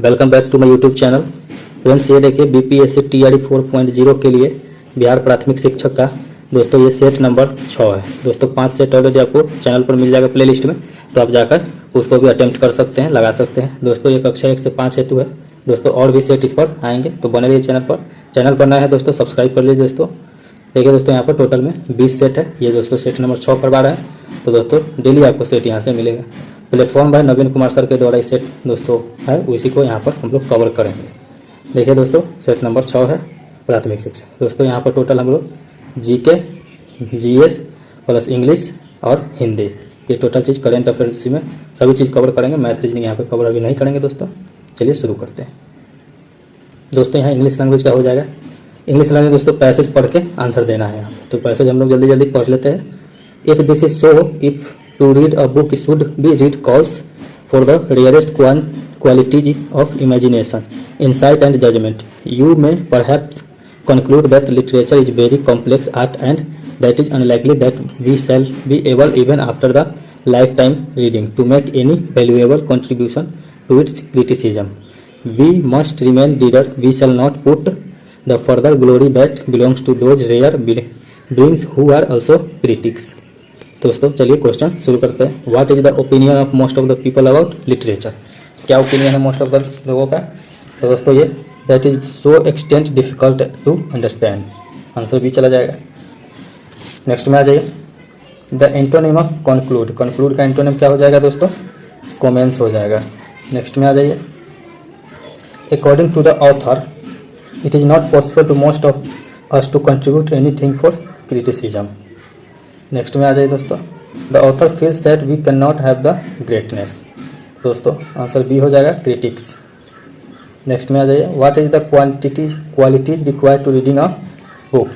Welcome back to my YouTube channel. Friends, ये देखिए BPSC TRE 4.0 के लिए बिहार प्राथमिक शिक्षक का दोस्तों ये सेट नंबर 6 है। दोस्तों 5 सेट ऑलरेडी आपको चैनल पर मिल जाएगा प्ले लिस्ट में, तो आप जाकर उसको भी अटेम्प्ट कर सकते हैं, लगा सकते हैं। दोस्तों ये कक्षा 1 से 5 हेतु है। दोस्तों और भी सेट इस पर आएंगे, तो बने रहिए चैनल पर। चैनल पर नया है दोस्तों, सब्सक्राइब कर लीजिए। दोस्तों देखिए दोस्तों, यहाँ पर टोटल में 20 सेट है। ये दोस्तों सेट नंबर 6 करवा रहा है, तो दोस्तों डेली आपको सेट यहाँ से मिलेगा। प्लेटफॉर्म भाई नवीन कुमार सर के द्वारा ये सेट दोस्तों है, उसी को यहाँ पर हम लोग कवर करेंगे। देखिए दोस्तों, सेट नंबर 6 है प्राथमिक शिक्षा। दोस्तों यहाँ पर टोटल हम लोग जीके, जीएस प्लस इंग्लिश और हिंदी, ये टोटल चीज़ करेंट अफेयर्स में सभी चीज़ कवर करेंगे। मैथ रीजनिंग यहाँ पर कवर अभी नहीं करेंगे दोस्तों। चलिए शुरू करते हैं। दोस्तों यहाँ इंग्लिश लैंग्वेज का हो जाएगा। इंग्लिश लैंग्वेज दोस्तों पैसेज पढ़ के आंसर देना है यहाँ पर, तो पैसेज हम लोग जल्दी जल्दी पढ़ लेते हैं। If this is so, if to read a book should be read calls for the rarest qualities of imagination, insight and judgment. You may perhaps conclude that literature is very complex art and that is unlikely that we shall be able even after the lifetime reading to make any valuable contribution to its criticism. We must remain reader. We shall not put the further glory that belongs to those rare beings who are also critics. दोस्तों चलिए question शुरू करते हैं। What is the opinion of most of the people about literature? क्या opinion है most of the लोगों का? तो दोस्तों ये that is so extent difficult to understand, answer भी चला जाएगा। नेक्स्ट में आ जाइए, the antonym of conclude. Conclude का एंटोनिम क्या हो जाएगा दोस्तों? कमेंस हो जाएगा। नेक्स्ट में आ जाइए, according to the author it is not possible to most of us to contribute anything for criticism. Next में आ जाइए दोस्तों, the author feels that we can not have the greatness. दोस्तों आंसर बी हो जाएगा, क्रिटिक्स। नेक्स्ट में आ जाइए, what is the qualities required to reading a book?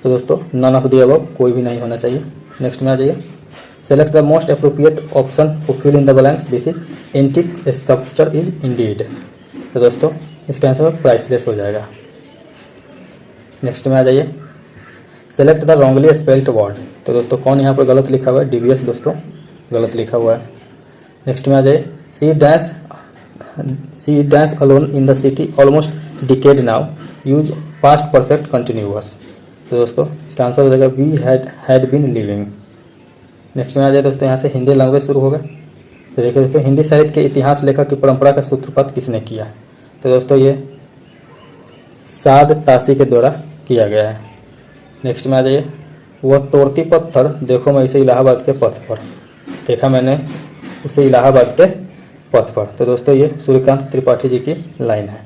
तो दोस्तों नन ऑफ द अबव, कोई भी नहीं होना चाहिए। नेक्स्ट में आ जाइए, select the most appropriate option for fill in the blanks. This is antique sculpture is indeed. तो दोस्तों इसका आंसर प्राइसलेस हो जाएगा। नेक्स्ट में आ जाइए, select the wrongly spelled word. तो दोस्तों कौन यहाँ पर गलत लिखा हुआ है? डीवीएस दोस्तों गलत लिखा हुआ है। नेक्स्ट में आ जाइए, C dash alone in the city almost decade now, use past perfect continuous. तो दोस्तों इसका आंसर हो जाएगा we had been living. Next में आ जाए दोस्तों, यहाँ से हिंदी लैंग्वेज शुरू होगा। तो देखिए दोस्तों, हिंदी साहित्य के इतिहास लेखक की परंपरा का सूत्रपात किसने किया? तो दोस्तों ये साद तासी के द्वारा किया गया है। नेक्स्ट में आ जाइए, वह तोड़ती पत्थर देखो मैं इसे इलाहाबाद के पथ पर, देखा मैंने उसे इलाहाबाद के पथ पर। तो दोस्तों ये सूर्यकांत त्रिपाठी जी की लाइन है।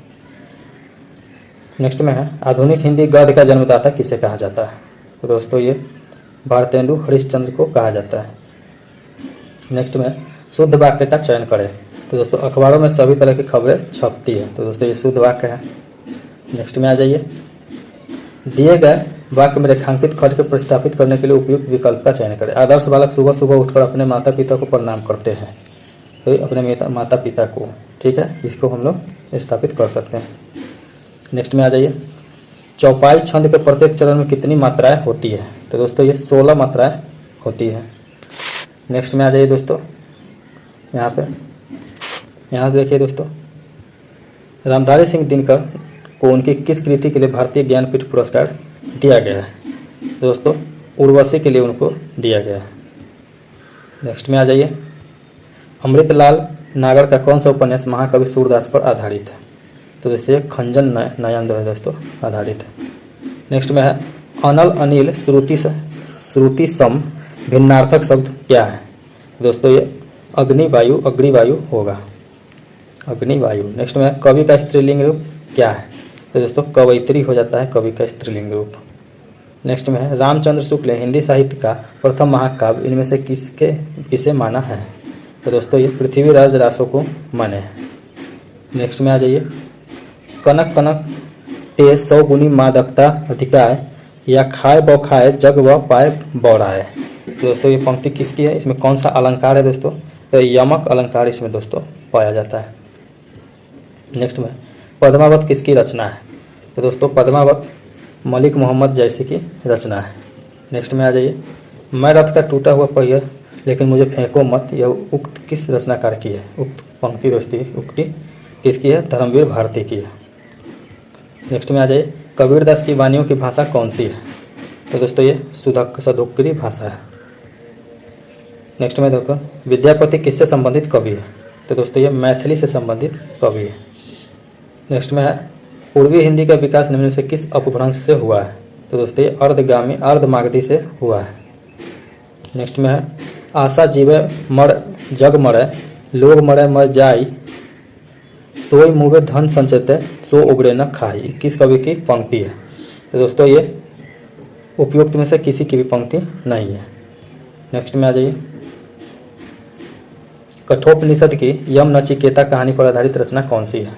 नेक्स्ट में है, आधुनिक हिंदी गद्य का जन्मदाता किसे कहा जाता है? तो दोस्तों ये भारतेंदु हरिश्चंद्र को कहा जाता है। नेक्स्ट में शुद्ध वाक्य का चयन करें। तो दोस्तों अखबारों में सभी तरह की खबरें छपती है, तो दोस्तों ये शुद्ध वाक्य है। नेक्स्ट में आ जाइए, दिए गए वाक्य में रेखांकित खंड को प्रतिस्थापित करने के लिए उपयुक्त विकल्प का चयन करें। आदर्श बालक सुबह सुबह उठकर अपने माता पिता को प्रणाम करते हैं, तो अपने माता पिता को, ठीक है, इसको हम लोग स्थापित कर सकते हैं। नेक्स्ट में आ जाइए, चौपाई छंद के प्रत्येक चरण में कितनी मात्राएं होती है? तो दोस्तों ये 16 मात्राएं होती है। नेक्स्ट में आ जाइए दोस्तों, यहाँ देखिए दोस्तों, रामधारी सिंह दिनकर को उनकी किस कृति के लिए भारतीय ज्ञानपीठ पुरस्कार दिया गया है? तो दोस्तों उर्वशी के लिए उनको दिया गया है। नेक्स्ट में आ जाइए, अमृतलाल नागर का कौन सा उपन्यास महाकवि सूरदास पर आधारित है? तो दोस्तों ये खंजन नयन है दोस्तों आधारित है। नेक्स्ट में है, अनल अनिल श्रुति सम भिन्नार्थक शब्द क्या है? दोस्तों ये अग्निवायु होगा, अग्निवायु। नेक्स्ट में है, कवि का स्त्रीलिंग रूप क्या है? तो दोस्तों कवयित्री हो जाता है कवि का स्त्रीलिंग रूप। नेक्स्ट में है, रामचंद्र शुक्ल हिंदी साहित्य का प्रथम महाकाव्य इनमें से किसे माना है? तो दोस्तों ये पृथ्वीराज रासो को माने हैं। नेक्स्ट में आ जाइए, कनक कनक ते 100 गुनी मादकता अधिकाय या खाए बौखाए जग व पाए बौराए। तो दोस्तों ये पंक्ति किसकी है? इसमें कौन सा अलंकार है दोस्तों? तो यमक अलंकार इसमें दोस्तों पाया जाता है। नेक्स्ट में, पद्मावत किसकी रचना है? तो दोस्तों पद्मावत मलिक मोहम्मद जैसी की रचना है। नेक्स्ट में आ जाइए, मैं रथ का टूटा हुआ पहिया लेकिन मुझे फेंको मत, यह उक्त किस रचनाकार की है? उक्त पंक्ति दोस्ती उक्ति किसकी है? धर्मवीर भारती की है। नेक्स्ट में आ जाइए, कबीरदास की वाणियों की भाषा कौन सी है? तो दोस्तों ये सदोकरी भाषा है। नेक्स्ट में देखो, विद्यापति किससे संबंधित कवि है? तो दोस्तों ये मैथिली से संबंधित कवि है। नेक्स्ट में है, पूर्वी हिंदी का विकास निम्न से किस अपभ्रंश से हुआ है? तो दोस्तों ये अर्धगामी अर्धमागधी से हुआ है। नेक्स्ट में है, आशा जीवे मर जग मरे, लोग मरे मर जाई, सोई मुवे धन संचेते, सो उबरे न खाई। किस कवि की पंक्ति है? तो दोस्तों ये उपयुक्त में से किसी की भी पंक्ति नहीं है। नेक्स्ट में आ जाइए, कठोपनिषद की यम नचिकेता कहानी पर आधारित रचना कौन सी है?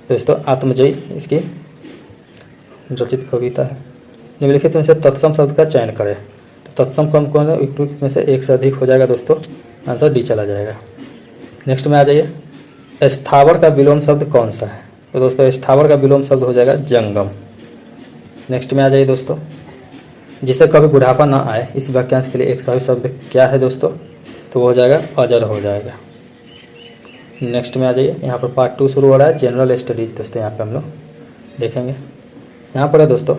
दोस्तों आत्मजयी इसकी रचित कविता है। निम्नलिखित में से तत्सम शब्द का चयन करें। तो तत्सम कौन कौन है? उपयुक्त में से एक से अधिक हो जाएगा दोस्तों, आंसर डी चला जाएगा। नेक्स्ट में आ जाइए, स्थावर का विलोम शब्द कौन सा है? तो दोस्तों स्थावर का विलोम शब्द हो जाएगा जंगम। नेक्स्ट में आ जाइए दोस्तों, जिसे कभी बुढ़ापा ना आए, इस वाक्यांश के लिए एक सही शब्द क्या है दोस्तों? तो वो हो जाएगा अजर हो जाएगा। नेक्स्ट में आ जाइए, यहाँ पर पार्ट 2 शुरू हो रहा है, जनरल स्टडीज दोस्तों। यहाँ पे हम लोग देखेंगे, यहाँ पर है दोस्तों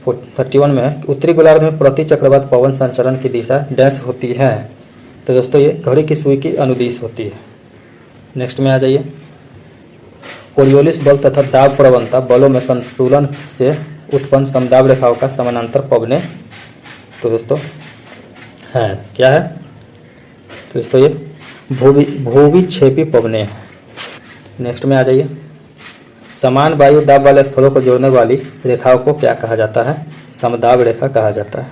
31 में है, उत्तरी गोलार्ध में प्रति चक्रवात पवन संचरण की दिशा डैश होती है? तो दोस्तों ये घड़ी की सुई की अनुदिश होती है। नेक्स्ट में आ जाइए, कोरियोलिस बल तथा दाब प्रवणता बलों में संतुलन से उत्पन्न समदाब रेखाओं का समानांतर पवने तो दोस्तों है क्या है? तो दोस्तों ये भूविक्षेपी पवने हैं। नेक्स्ट में आ जाइए, समान वायु दाब वाले स्थलों को जोड़ने वाली रेखाओं को क्या कहा जाता है? समदाब रेखा कहा जाता है।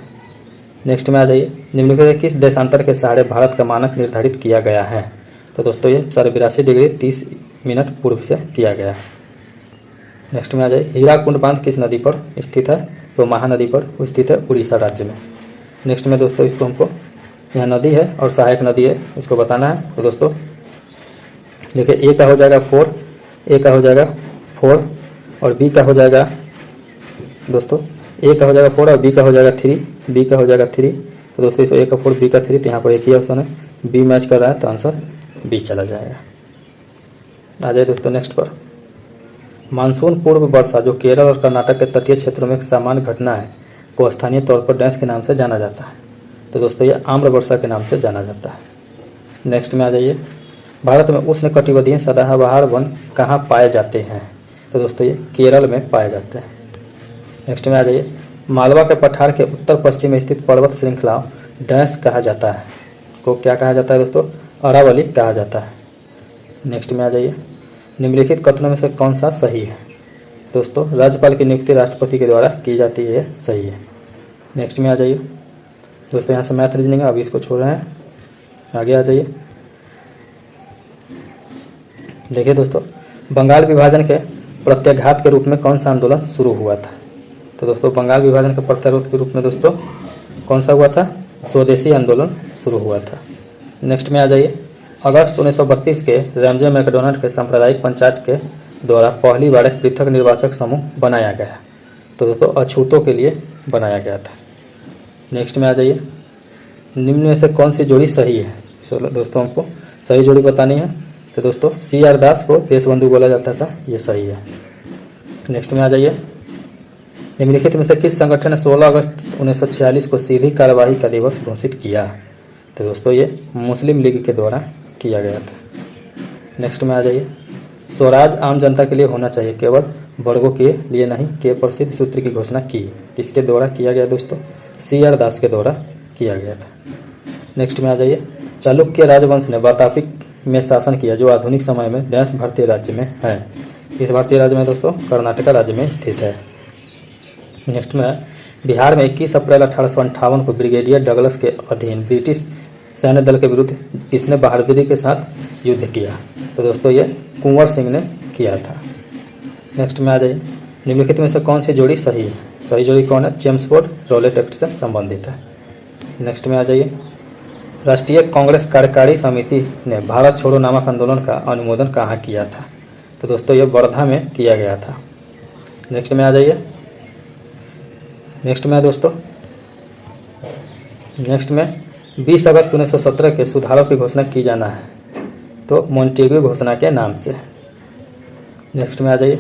नेक्स्ट में आ जाइए, निम्नलिखित किस देशांतर के सहारे भारत का मानक निर्धारित किया गया है? तो दोस्तों ये 82 डिग्री 30 मिनट पूर्व से किया गया है। नेक्स्ट में आ जाए, हीराकुंड बांध किस नदी पर स्थित है? तो महानदी पर स्थित है, उड़ीसा राज्य में। नेक्स्ट में दोस्तों इसको हमको, यहाँ नदी है और सहायक नदी है, इसको बताना है। तो दोस्तों देखिए, ए का हो जाएगा 4, ए का हो जाएगा 4 और बी का हो जाएगा दोस्तों, ए का हो जाएगा 4 और बी का हो जाएगा 3, बी का हो जाएगा 3। तो दोस्तों इसको ए का 4 बी का 3, तो यहाँ पर एक ही ऑप्शन है, बी मैच कर रहा है, तो आंसर बी चला जाएगा। आ जाए दोस्तों नेक्स्ट पर, मानसून पूर्व वर्षा जो केरल और कर्नाटक के तटीय क्षेत्रों में एक सामान्य घटना है को स्थानीय तौर पर डैश के नाम से जाना जाता है? तो दोस्तों ये आम्र वर्षा के नाम से जाना जाता है। नेक्स्ट में आ जाइए, भारत में उष्णकटिबंधीय सदाबहार वन कहाँ पाए जाते हैं? तो दोस्तों ये केरल में पाए जाते हैं। नेक्स्ट में आ जाइए, मालवा के पठार के उत्तर पश्चिम में स्थित पर्वत श्रृंखला डैश कहा जाता है को क्या कहा जाता है दोस्तों? अरावली कहा जाता है। नेक्स्ट में आ जाइए, निम्नलिखित कथनों में से कौन सा सही है? दोस्तों राज्यपाल की नियुक्ति राष्ट्रपति के द्वारा की जाती है, सही है। नेक्स्ट में आ जाइए दोस्तों, यहाँ से मैथ रीजनिंग है, अभी इसको छोड़ रहे हैं, आगे आ जाइए। देखिए दोस्तों, बंगाल विभाजन के प्रत्याघात के रूप में कौन सा आंदोलन शुरू हुआ था? तो दोस्तों बंगाल विभाजन के प्रत्याघात के रूप में दोस्तों कौन सा हुआ था? स्वदेशी आंदोलन शुरू हुआ था। नेक्स्ट में आ जाइए, अगस्त 1932 के रैमजे मैकडोनाल्ड के सांप्रदायिक पंचायत के द्वारा पहली बार एक पृथक निर्वाचक समूह बनाया गया। तो दोस्तों अछूतों के लिए बनाया गया था। नेक्स्ट में आ जाइए, निम्न में से कौन सी जोड़ी सही है? चलो दोस्तों हमको सही जोड़ी बतानी है। तो दोस्तों CR दास को देशबंधु बोला जाता था, ये सही है। नेक्स्ट में आ जाइए, निम्नलिखित में से किस संगठन ने 16 अगस्त 1946 को सीधी कार्यवाही का दिवस घोषित किया? तो दोस्तों ये मुस्लिम लीग के द्वारा किया गया था। नेक्स्ट में आ जाइए, स्वराज आम जनता के लिए होना चाहिए, केवल वर्गों के लिए नहीं के प्रसिद्ध सूत्र की घोषणा की किसके द्वारा किया गया दोस्तों? CR दास के द्वारा किया गया था। नेक्स्ट में आ जाइए, चालुक्य राजवंश ने वातापी में शासन किया जो आधुनिक समय में डैश भारतीय राज्य में है? इस भारतीय राज्य में दोस्तों कर्नाटक राज्य में स्थित है। नेक्स्ट में, बिहार में 21 अप्रैल 1858 को ब्रिगेडियर डगलस के अधीन ब्रिटिश सैन्य दल के विरुद्ध किसने बहादुरी के साथ युद्ध किया? तो दोस्तों ये कुंवर सिंह ने किया था। नेक्स्ट में आ जाइए, निम्नलिखित में से कौन सी जोड़ी सही है? सही जोड़ी कौन है? चेम्सफोर्ड रॉलेट एक्ट से संबंधित है। नेक्स्ट में आ जाइए, राष्ट्रीय कांग्रेस कार्यकारी समिति ने भारत छोड़ो नामक आंदोलन का अनुमोदन कहाँ किया था? तो दोस्तों ये वर्धा में किया गया था। नेक्स्ट में आ जाइए, नेक्स्ट में दोस्तों, नेक्स्ट में 20 अगस्त 1917 के सुधारों की घोषणा की जाना है, तो मोंटेग्यू घोषणा के नाम से। नेक्स्ट में आ जाइए,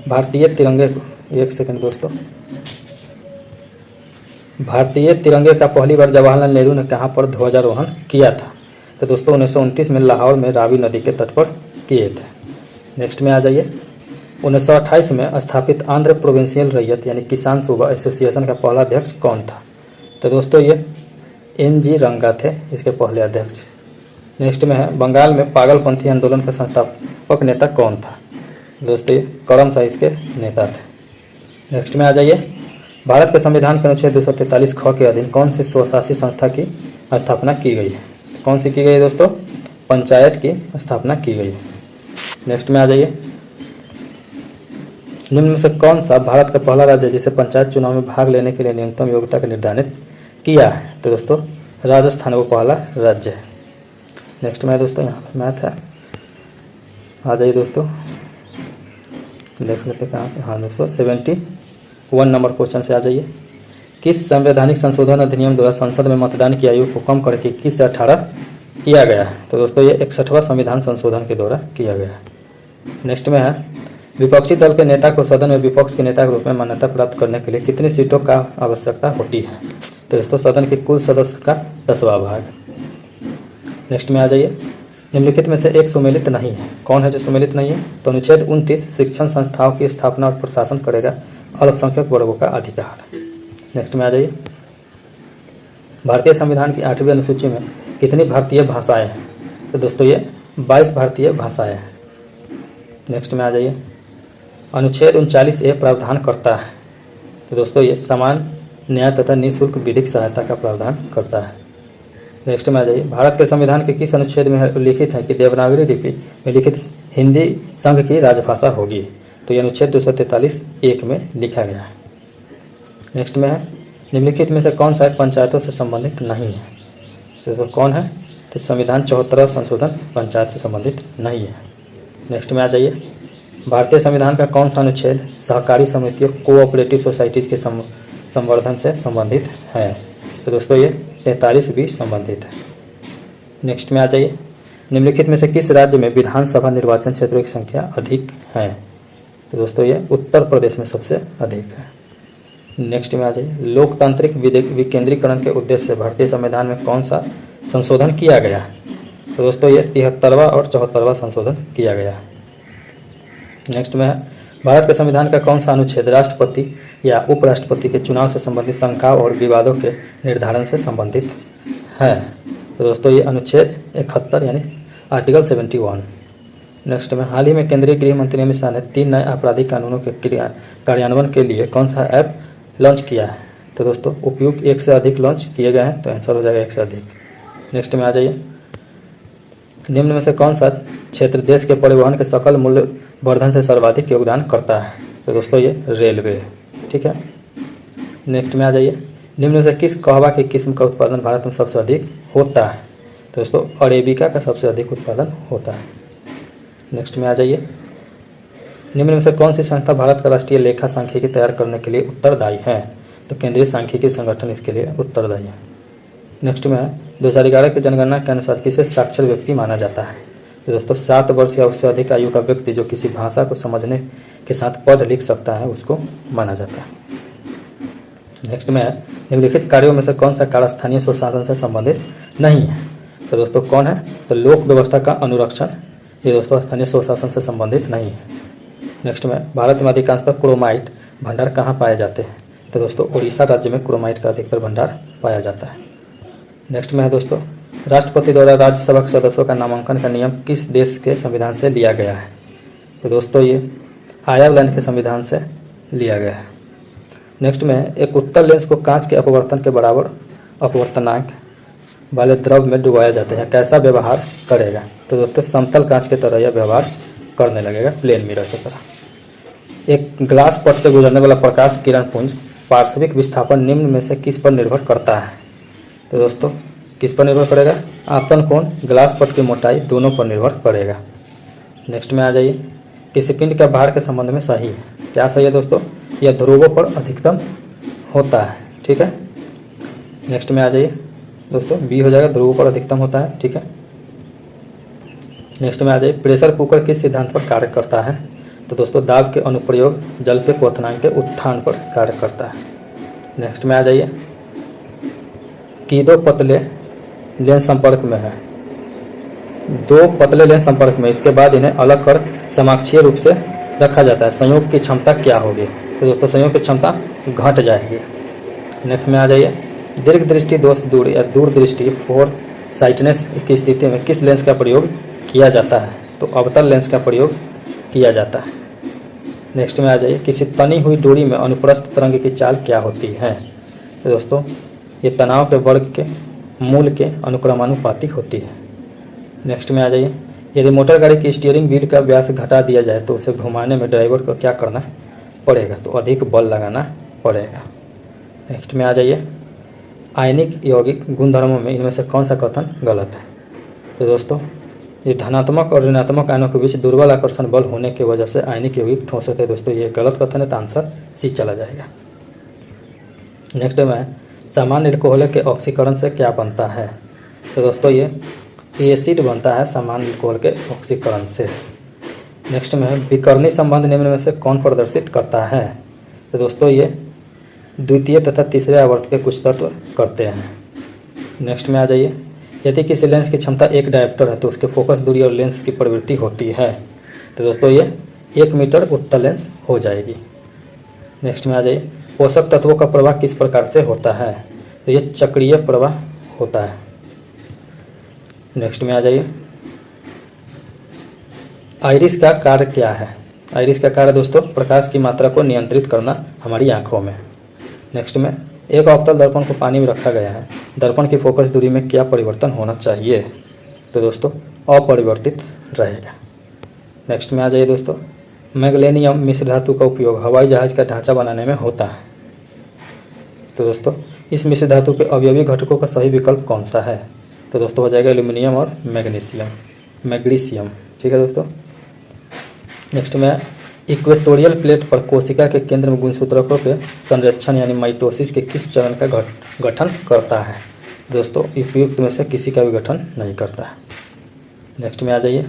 भारतीय तिरंगे को, एक सेकंड दोस्तों, भारतीय तिरंगे का पहली बार जवाहरलाल नेहरू ने कहाँ पर ध्वजारोहण किया था? तो दोस्तों 1929 में लाहौर में रावी नदी के तट पर किए थे। नेक्स्ट में आ जाइए, 1928 में स्थापित आंध्र प्रोविंशियल रैयत यानी किसान सूबा एसोसिएशन का पहला अध्यक्ष कौन था? तो दोस्तों ये NG रंगा थे इसके पहले अध्यक्ष। नेक्स्ट में है, बंगाल में पागलपंथी आंदोलन का संस्थापक नेता कौन था? दोस्तों ये करम शाह इसके नेता थे। नेक्स्ट में आ जाइए, भारत के संविधान के अनुच्छेद 243 ख के अधीन कौन सी स्वशासी संस्था की स्थापना की गई है? कौन सी की गई है दोस्तों? पंचायत की स्थापना की गई है। नेक्स्ट में आ जाइए, निम्न में से कौन सा भारत का पहला राज्य जिसे पंचायत चुनाव में भाग लेने के लिए न्यूनतम योग्यता का निर्धारित किया है? तो दोस्तों राजस्थान वो पहला राज्य है। नेक्स्ट में है दोस्तों, यहाँ पर मैथ है, आ जाइए दोस्तों, देख लेते कहाँ से। हाँ दोस्तों 71 नंबर क्वेश्चन से आ जाइए, किस संवैधानिक संशोधन अधिनियम द्वारा संसद में मतदान की आयु को कम करके 21 से 18 किया गया है? तो दोस्तों ये 61वां संविधान संशोधन के द्वारा किया गया है। नेक्स्ट में है, विपक्षी दल के नेता को सदन में विपक्ष के नेता के रूप में मान्यता प्राप्त करने के लिए कितनी सीटों का आवश्यकता होती है? तो दोस्तों सदन के कुल सदस्य का 10वां भाग। नेक्स्ट में आ जाइए, निम्नलिखित में से एक सुमेलित नहीं है। कौन है जो सुमेलित नहीं है? तो अनुच्छेद 29 शिक्षण संस्थाओं की स्थापना और प्रशासन करेगा अल्पसंख्यक वर्गों का अधिकार। नेक्स्ट में आ जाइए, भारतीय संविधान की 8वीं अनुसूची में कितनी भारतीय भाषाएं हैं? तो दोस्तों ये 22 भारतीय भाषाएं हैं। नेक्स्ट में आ जाइए, अनुच्छेद 39A प्रावधान करता है? तो दोस्तों ये समान न्याय तथा निःशुल्क विधिक सहायता का प्रावधान करता है। नेक्स्ट में आ जाइए, भारत के संविधान के किस अनुच्छेद में उल्लिखित है कि देवनागरी लिपि में लिखित हिंदी संघ की राजभाषा होगी? तो ये अनुच्छेद 243(1) में लिखा गया है। नेक्स्ट में है, निम्नलिखित में से कौन सा पंचायतों से संबंधित नहीं है? तो कौन है? तो संविधान 74वां संशोधन पंचायत से संबंधित नहीं है। नेक्स्ट में आ जाइए, भारतीय संविधान का कौन सा अनुच्छेद सहकारी समितियों कोऑपरेटिव सोसाइटीज़ के संवर्धन से संबंधित है? तो दोस्तों ये 43 भी संबंधित है। नेक्स्ट में आ जाइए, निम्नलिखित में से किस राज्य में विधानसभा निर्वाचन क्षेत्रों की संख्या अधिक है? तो दोस्तों ये उत्तर प्रदेश में सबसे अधिक है। नेक्स्ट में आ जाइए, लोकतांत्रिक विकेंद्रीकरण के उद्देश्य से भारतीय संविधान में कौन सा संशोधन किया गया है? तो दोस्तों ये 73वां और 74वां संशोधन किया गया है। नेक्स्ट में है, भारत के संविधान का कौन सा अनुच्छेद राष्ट्रपति या उपराष्ट्रपति के चुनाव से संबंधित शंकाओं और विवादों के निर्धारण से संबंधित है? तो दोस्तों ये अनुच्छेद 71 यानी आर्टिकल 71। नेक्स्ट में, हाल ही में केंद्रीय गृह मंत्री अमित शाह ने 3 नए आपराधिक कानूनों के कार्यान्वयन के लिए कौन सा ऐप लॉन्च किया है? तो दोस्तों उपयुक्त 1 से अधिक लॉन्च किए गए हैं, तो आंसर हो जाएगा 1 से अधिक। नेक्स्ट में आ जाइए, निम्न में से कौन सा क्षेत्र देश के परिवहन के सकल मूल्य वर्धन से सर्वाधिक योगदान करता है? तो दोस्तों ये रेलवे। ठीक है। नेक्स्ट में आ जाइए, निम्न में से किस कहवा की किस्म का उत्पादन भारत में सबसे अधिक होता है? तो दोस्तों अरेबिका का सबसे अधिक उत्पादन होता है। नेक्स्ट में आ जाइए, निम्न में से कौन सी संस्था भारत का राष्ट्रीय लेखा सांख्यिकी तैयार करने के लिए उत्तरदायी है? तो केंद्रीय सांख्यिकी संगठन इसके लिए उत्तरदायी है। नेक्स्ट में है, 2011 की जनगणना के अनुसार किसे साक्षर व्यक्ति माना जाता है? तो दोस्तों 7 वर्ष या उससे अधिक आयु का व्यक्ति जो किसी भाषा को समझने के साथ पढ़ लिख सकता है उसको माना जाता है। नेक्स्ट में है, निम्नलिखित कार्यों में से कौन सा कार्य स्थानीय स्वशासन से संबंधित नहीं है? तो दोस्तों कौन है? तो लोक व्यवस्था का अनुरक्षण, ये दोस्तों स्थानीय स्वशासन से संबंधित नहीं है। नेक्स्ट में, भारत में अधिकांशतः क्रोमाइट भंडार कहाँ पाए जाते हैं? तो दोस्तों उड़ीसा राज्य में क्रोमाइट का अधिकतर भंडार पाया जाता है। नेक्स्ट में है दोस्तों, राष्ट्रपति द्वारा राज्यसभा के सदस्यों का नामांकन का नियम किस देश के संविधान से लिया गया है? तो दोस्तों ये आयरलैंड के संविधान से लिया गया है। नेक्स्ट में, एक उत्तल लेंस को कांच के अपवर्तन के बराबर अपवर्तनांक वाले द्रव में डुबाया जाता है, कैसा व्यवहार करेगा? तो दोस्तों समतल कांच के तरह यह व्यवहार करने लगेगा, प्लेन मिरर की तरह। एक ग्लास पट से गुजरने वाला प्रकाश किरण पुंज पार्श्विक विस्थापन निम्न में से किस पर निर्भर करता है? तो दोस्तों किस पर निर्भर करेगा? आपतन कोण, ग्लास पट की मोटाई, दोनों पर निर्भर करेगा। नेक्स्ट में आ जाइए, किसी पिंड का भार के संबंध में सही है? क्या सही है दोस्तों? यह ध्रुवों पर अधिकतम होता है। ठीक है। नेक्स्ट में आ जाइए दोस्तों, बी हो जाएगा, ध्रुवों पर अधिकतम होता है। ठीक है। नेक्स्ट में आ जाइए, प्रेशर कुकर किस सिद्धांत पर कार्य करता है? तो दोस्तों दाब के अनुप्रयोग जल के क्वथनांक के उत्थान पर कार्य करता है। नेक्स्ट में आ जाइए, कि दो पतले लेंस संपर्क में है, दो पतले लेंस संपर्क में, इसके बाद इन्हें अलग कर समाक्षीय रूप से रखा जाता है, संयोग की क्षमता क्या होगी? तो दोस्तों संयोग की क्षमता घट जाएगी। नेक्स्ट में आ जाइए, दीर्घ दृष्टि दोष दूर या दूरदृष्टि फोर साइटनेस की स्थिति में किस लेंस का प्रयोग किया जाता है? तो अवतल लेंस का प्रयोग किया जाता है। नेक्स्ट में आ जाइए, किसी तनी हुई डोरी में अनुप्रस्थ तरंग की चाल क्या होती है? तो दोस्तों ये तनाव के वर्ग के मूल के अनुक्रमानुपाती होती है। नेक्स्ट में आ जाइए, यदि मोटर गाड़ी की स्टीयरिंग व्हील का व्यास घटा दिया जाए तो उसे घुमाने में ड्राइवर को क्या करना पड़ेगा? तो अधिक बल लगाना पड़ेगा। नेक्स्ट में आ जाइए, आयनिक यौगिक गुणधर्मों में इनमें से कौन सा कथन गलत है? तो दोस्तों ये धनात्मक और ऋणात्मक आयनों के बीच दुर्बल आकर्षण बल होने की वजह से आयनिक यौगिक ठोस होते हैं। दोस्तों ये गलत कथन है, तो आंसर सी चला जाएगा। नेक्स्ट में, सामान्य अल्कोहल के ऑक्सीकरण से क्या बनता है? तो दोस्तों ये एसिड बनता है सामान्य अल्कोहल के ऑक्सीकरण से। नेक्स्ट में, विकर्णी संबंध निम्न में से कौन प्रदर्शित करता है? तो दोस्तों ये द्वितीय तथा तीसरे आवर्त के कुछ तत्व करते हैं। नेक्स्ट में आ जाइए, यदि किसी लेंस की क्षमता 1 डायोप्टर है तो उसके फोकस दूरी और लेंस की प्रवृत्ति होती है। तो दोस्तों ये 1 मीटर उत्तल लेंस हो जाएगी। नेक्स्ट में आ जाइए, पोषक तत्वों का प्रवाह किस प्रकार से होता है? तो ये चक्रीय प्रवाह होता है। नेक्स्ट में आ जाइए, आइरिस का कार्य क्या है? आइरिस का कार्य दोस्तों प्रकाश की मात्रा को नियंत्रित करना हमारी आंखों में। नेक्स्ट में, एक अवतल दर्पण को पानी में रखा गया है, दर्पण की फोकस दूरी में क्या परिवर्तन होना चाहिए? तो दोस्तों अपरिवर्तित रहेगा। नेक्स्ट में आ जाइए दोस्तों, मैग्नीशियम मिश्र धातु का उपयोग हवाई जहाज का ढांचा बनाने में होता है। तो दोस्तों इस मिश्र धातु के अवयवी घटकों का सही विकल्प कौन सा है? तो दोस्तों हो जाएगा एल्यूमिनियम और मैग्नीशियम। ठीक है दोस्तों। नेक्स्ट में, इक्वेटोरियल प्लेट पर कोशिका के केंद्र में गुणसूत्रकों के संरक्षण यानी माइटोसिस के किस चरण का गठन करता है? दोस्तों उपयुक्त में से किसी का भी गठन नहीं करता है। नेक्स्ट में आ जाइए,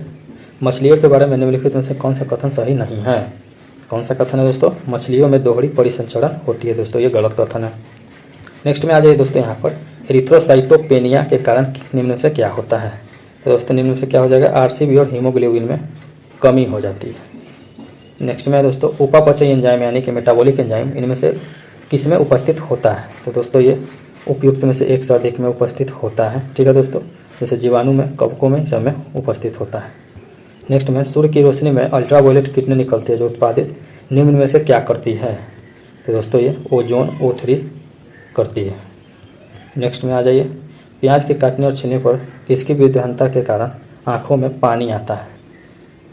मछलियों के बारे में निम्नलिखित में से कौन सा कथन सही नहीं है? कौन सा कथन है दोस्तों? मछलियों में दोहरी परिसंचरण होती है। दोस्तों ये गलत कथन है। नेक्स्ट में आ जाइए दोस्तों, यहाँ पर एरिथ्रोसाइटोपेनिया के कारण निम्न में से क्या होता है? तो दोस्तों निम्न में से क्या हो जाएगा? आरसीबी और हीमोग्लोबिन में कमी हो जाती है। नेक्स्ट में दोस्तों, उपापचय एंजाइम यानी कि मेटाबॉलिक एंजाइम इनमें से किस में उपस्थित होता है? तो दोस्तों ये उपयुक्त में से एक से अधिक में उपस्थित होता है। ठीक है दोस्तों, जैसे जीवाणु में, कवकों में, सब में उपस्थित होता है। नेक्स्ट में, सूर्य की रोशनी में अल्ट्रावायलेट किरणें निकलती है जो उत्पादित निम्न में से क्या करती है? तो दोस्तों ये ओजोन O3 करती है। नेक्स्ट में आ जाइए, प्याज के काटने और छीलने पर किसकी विद्वानता के कारण आँखों में पानी आता है?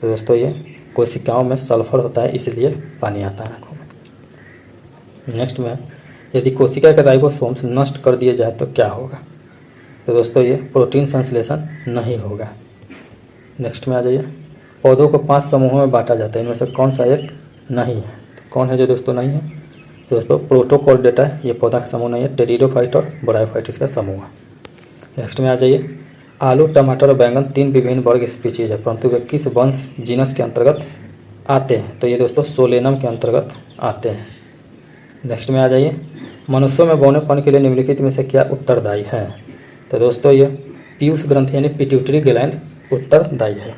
तो दोस्तों ये कोशिकाओं में सल्फर होता है, इसलिए पानी आता है आँखों में। नेक्स्ट में, यदि कोशिका के राइबोसोम्स नष्ट कर दिए जाए तो क्या होगा? तो दोस्तों ये प्रोटीन संश्लेषण नहीं होगा। नेक्स्ट में आ जाइए, पौधों को 5 समूहों में बांटा जाता है, इनमें से कौन सा एक नहीं है? तो कौन है जो दोस्तों नहीं है? तो दोस्तों प्रोटोकॉर्डेटा ये पौधा का समूह नहीं है, टेरिडोफाइट और ब्रायोफाइट इसका समूह है। नेक्स्ट में आ जाइए, आलू, टमाटर और बैंगन 3 विभिन्न वर्ग स्पीशीज है, परंतु वे किस वंश जीनस के अंतर्गत आते हैं? तो ये दोस्तों सोलेनम के अंतर्गत आते हैं। नेक्स्ट में आ जाइए, मनुष्यों में बौनेपन के लिए निम्नलिखित में से क्या उत्तरदायी है? तो दोस्तों ये पीयूष ग्रंथि यानी पिट्यूटरी ग्लैंड उत्तरदायी है।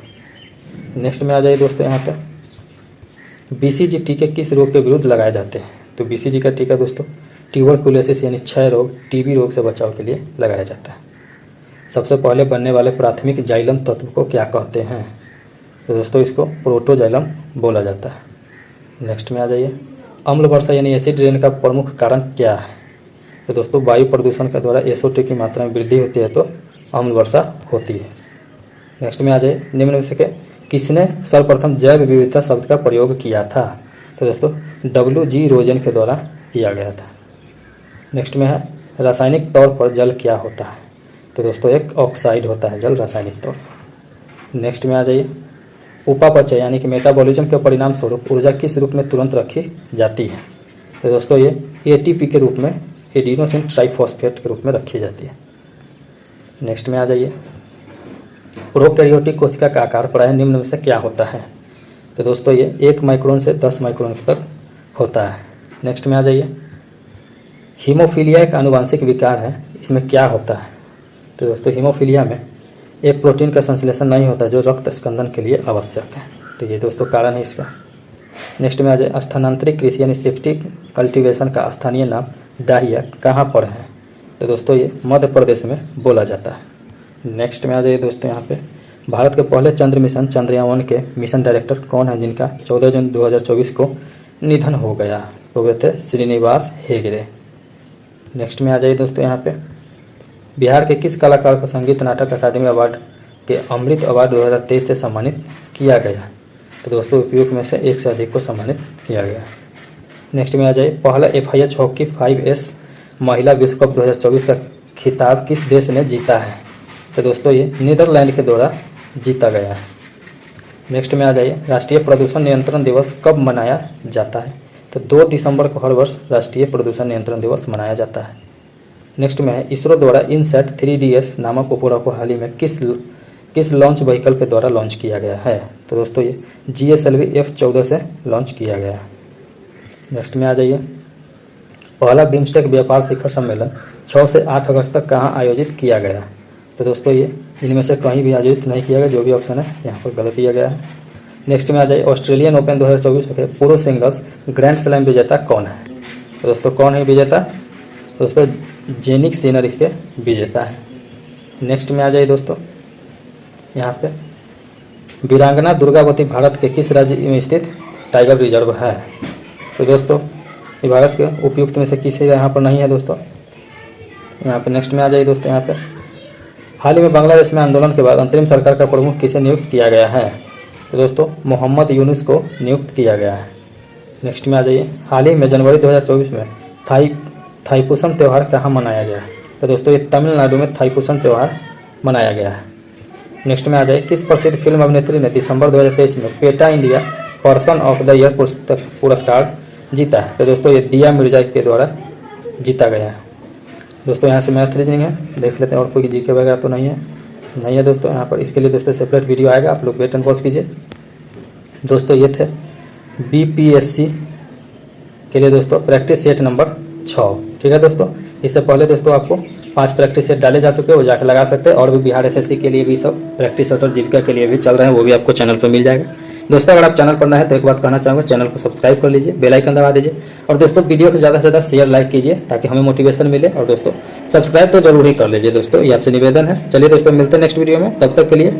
नेक्स्ट में आ जाइए दोस्तों, यहाँ पे बीसीजी टीके किस रोग के विरुद्ध लगाए जाते हैं? तो बीसीजी का टीका दोस्तों ट्यूबरकुलोसिस यानी क्षय रोग, टीबी रोग से बचाव के लिए लगाया जाता है। सबसे पहले बनने वाले प्राथमिक जाइलम तत्व को क्या कहते हैं? तो दोस्तों इसको प्रोटोजाइलम बोला जाता है। नेक्स्ट में आ जाइए, अम्ल वर्षा यानी एसिड रेन का प्रमुख कारण क्या है? तो दोस्तों वायु प्रदूषण के द्वारा SO2 की मात्रा में वृद्धि होती है तो अम्ल वर्षा होती है। नेक्स्ट में आ जाइए, निम्न में से किसने सर्वप्रथम जैव विविधता शब्द का प्रयोग किया था? तो दोस्तों WG रोजन के द्वारा किया गया था। नेक्स्ट में है, रासायनिक तौर पर जल क्या होता है? तो दोस्तों एक ऑक्साइड होता है जल रासायनिक तौर पर। नेक्स्ट में आ जाइए, उपापचय यानी कि मेटाबॉलिज्म के परिणाम स्वरूप ऊर्जा किस रूप में तुरंत रखी जाती है? तो दोस्तों ये ATP के रूप में, एडिनोसिन ट्राइफॉस्फेट के रूप में रखी जाती है। नेक्स्ट में आ जाइए, प्रोकैरियोटिक कोशिका का आकार प्रायः निम्न में से क्या होता है? तो दोस्तों ये 1 माइक्रोन से 10 माइक्रोन तक होता है। नेक्स्ट में आ जाइए, हीमोफीलिया एक आनुवांशिक विकार है, इसमें क्या होता है? तो दोस्तों हीमोफीलिया में एक प्रोटीन का संश्लेषण नहीं होता जो रक्त स्कंदन के लिए आवश्यक है। तो ये दोस्तों कारण है इसका। नेक्स्ट में आ जाए, स्थानांतरित कृषि यानी शिफ्टिंग कल्टीवेशन का स्थानीय नाम डाहिया कहाँ पर है? तो दोस्तों ये मध्य प्रदेश में बोला जाता है। नेक्स्ट में आ जाइए दोस्तों, यहाँ पे भारत के पहले चंद्र मिशन चंद्रयान-1 के मिशन डायरेक्टर कौन है जिनका 14 जून 2024 को निधन हो गया? तो वे थे श्रीनिवास हेगड़े। नेक्स्ट में आ जाइए दोस्तों, यहाँ पे बिहार के किस कलाकार को संगीत नाटक अकादमी अवार्ड के अमृत अवार्ड 2023 से सम्मानित किया गया? तो दोस्तों उपयुक्त में से एक से अधिक को सम्मानित किया गया। नेक्स्ट में आ जाइए, पहला FIH हॉकी 5S महिला विश्व कप 2024 का खिताब किस देश ने जीता है? तो दोस्तों ये नीदरलैंड के द्वारा जीता गया है। नेक्स्ट में आ जाइए, राष्ट्रीय प्रदूषण नियंत्रण दिवस कब मनाया जाता है? तो 2 दिसंबर को हर वर्ष राष्ट्रीय प्रदूषण नियंत्रण दिवस मनाया जाता है। नेक्स्ट में है, इसरो द्वारा इनसैट 3DS नामक उपग्रह को हाल ही में किस लॉन्च व्हीकल के द्वारा लॉन्च किया गया है? तो दोस्तों ये GSLV F14 से लॉन्च किया गया है। नेक्स्ट में आ जाइए, पहला बिम्स्टेक व्यापार शिखर सम्मेलन 6 से 8 अगस्त तक कहाँ आयोजित किया गया? तो दोस्तों ये इनमें से कहीं भी आयोजित नहीं किया गया, जो भी ऑप्शन है यहाँ पर गलत दिया गया है। नेक्स्ट में आ जाइए, ऑस्ट्रेलियन ओपन 2024 के पुरुष सिंगल्स ग्रैंड स्लैम विजेता कौन है? तो दोस्तों कौन है विजेता? दोस्तों जेनिक सिनर इसके विजेता है। नेक्स्ट में आ जाइए दोस्तों, यहाँ पे वीरांगना दुर्गावती भारत के किस राज्य में स्थित टाइगर रिजर्व है? तो दोस्तों ये भारत के उपयुक्त में से किसी यहाँ पर नहीं है दोस्तों। यहाँ पे नेक्स्ट में आ जाइए दोस्तों, यहाँ पे हाल ही में बांग्लादेश में आंदोलन के बाद अंतरिम सरकार का प्रमुख किसे नियुक्त किया गया है? तो दोस्तों मोहम्मद यूनुस को नियुक्त किया गया है। नेक्स्ट में आ जाइए, हाल ही में जनवरी 2024 में थाईपुसम त्यौहार कहाँ मनाया गया है? तो दोस्तों ये तमिलनाडु में थाईपुसम त्यौहार मनाया गया है। नेक्स्ट में आ जाए, किस प्रसिद्ध फिल्म अभिनेत्री ने दिसंबर 2023 में PETA India person of the year पुरस्कार जीता है? तो दोस्तों ये दिया मिर्जा के द्वारा जीता गया है। दोस्तों यहाँ से मैथ रीजनिंग है, देख लेते हैं, और कोई जीके वगैरह तो नहीं है दोस्तों यहाँ पर। इसके लिए दोस्तों सेपरेट वीडियो आएगा, आप लोग वेट एंड वॉच कीजिए। दोस्तों ये थे BPSC के लिए दोस्तों प्रैक्टिस सेट नंबर 6। ठीक है दोस्तों, इससे पहले दोस्तों आपको 5 प्रैक्टिस सेट डाले जा चुके हैं, वो जाकर लगा सकते हैं। और भी बिहार SSC के लिए भी सब प्रैक्टिस सेट और जीविका के लिए भी चल रहे हैं, वो भी आपको चैनल पर मिल जाएगा। दोस्तों अगर आप चैनल पर नए हैं तो एक बात कहना चाहूँगा, चैनल को सब्सक्राइब कर लीजिए, बेल आइकन दबा दीजिए, और दोस्तों वीडियो को ज़्यादा से ज़्यादा शेयर लाइक कीजिए ताकि हमें मोटिवेशन मिले। और दोस्तों सब्सक्राइब तो जरूर ही कर लीजिए दोस्तों, ये आपसे निवेदन है। चलिए दोस्तों मिलते हैं नेक्स्ट वीडियो में, तब तक के लिए